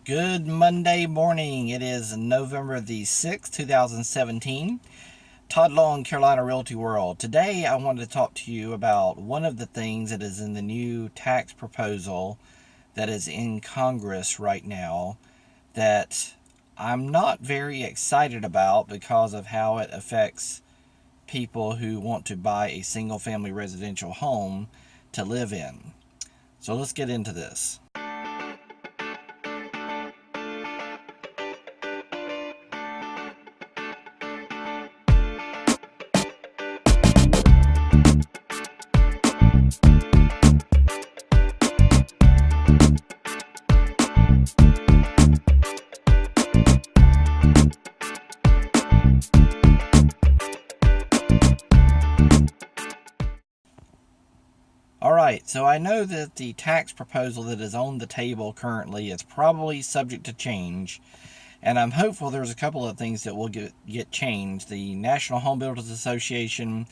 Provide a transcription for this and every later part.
Good Monday morning. It is November the 6th, 2017. Todd Long, Carolina Realty World. Today I wanted to talk to you about one of the things that is in the new tax proposal that is in Congress right now that I'm not very excited about because of how it affects people who want to buy a single family residential home to live in. So let's get into this. Alright, so I know that the tax proposal that is on the table currently is probably subject to change, and I'm hopeful there's a couple of things that will get changed. The National Home Builders Association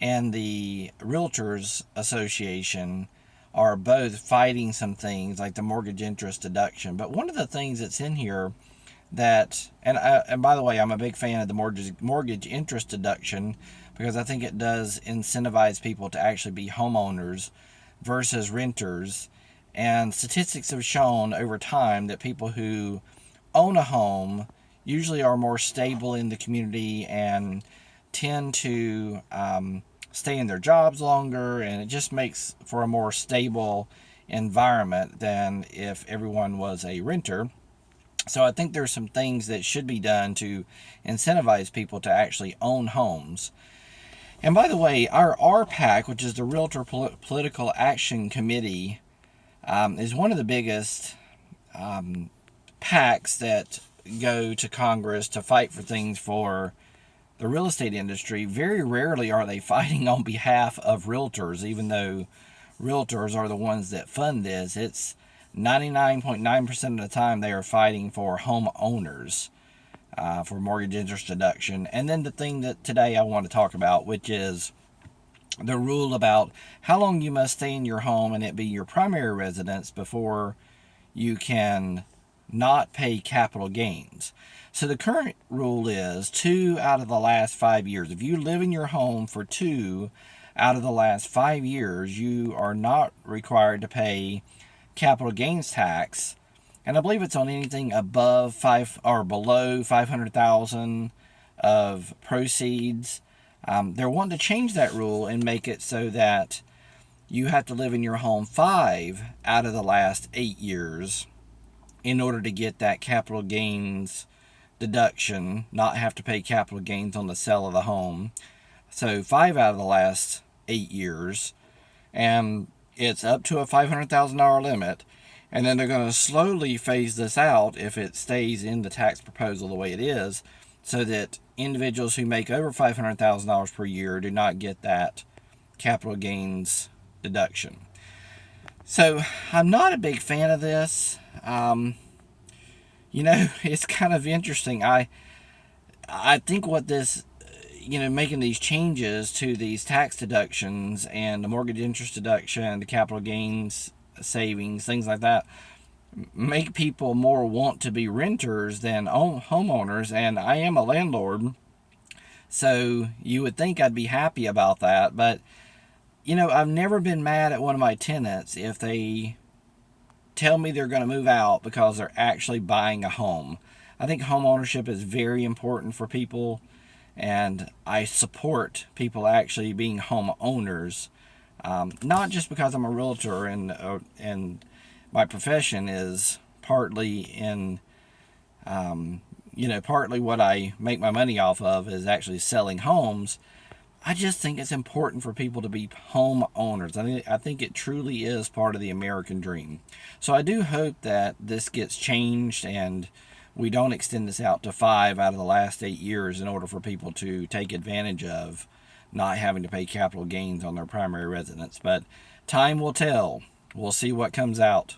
and the Realtors Association are both fighting some things like the mortgage interest deduction, but one of the things that's in here that, and by the way, I'm a big fan of the mortgage interest deduction because I think it does incentivize people to actually be homeowners versus renters. And statistics have shown over time that people who own a home usually are more stable in the community and tend to stay in their jobs longer, and it just makes for a more stable environment than if everyone was a renter. So I think there's some things that should be done to incentivize people to actually own homes. And by the way, our RPAC, which is the Realtor Political Action Committee, is one of the biggest PACs that go to Congress to fight for things for the real estate industry. Very rarely are they fighting on behalf of realtors, even though realtors are the ones that fund this. It's 99.9% of the time they are fighting for homeowners for mortgage interest deduction. And then the thing that today I want to talk about, which is the rule about how long you must stay in your home and it be your primary residence before you can not pay capital gains. So the current rule is 2 out of the last 5 years. If you live in your home for 2 out of the last 5 years, you are not required to pay capital gains tax, and I believe it's on anything above 5 or below 500,000 of proceeds. They're wanting to change that rule and make it so that you have to live in your home 5 out of the last 8 years in order to get that capital gains deduction, not have to pay capital gains on the sale of the home. So 5 out of the last 8 years, and it's up to a $500,000 limit, and then they're going to slowly phase this out if it stays in the tax proposal the way it is, so that individuals who make over $500,000 per year do not get that capital gains deduction. So I'm not a big fan of this. It's kind of interesting. I think what this, making these changes to these tax deductions and the mortgage interest deduction, the capital gains savings, things like that, make people more want to be renters than homeowners. And I am a landlord, so you would think I'd be happy about that. But, I've never been mad at one of my tenants if they tell me they're going to move out because they're actually buying a home. I think home ownership is very important for people, and I support people actually being homeowners, not just because I'm a realtor and my profession is partly in, partly what I make my money off of is actually selling homes. I just think it's important for people to be homeowners. I think it truly is part of the American dream. So I do hope that this gets changed and we don't extend this out to 5 out of the last 8 years in order for people to take advantage of not having to pay capital gains on their primary residence. But time will tell. We'll see what comes out.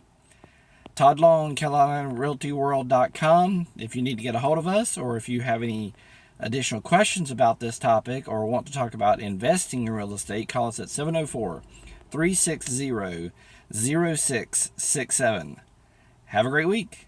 Todd Long, CarolinaRealtyWorld.com. If you need to get a hold of us, or if you have any additional questions about this topic or want to talk about investing in real estate, call us at 704-360-0667. Have a great week.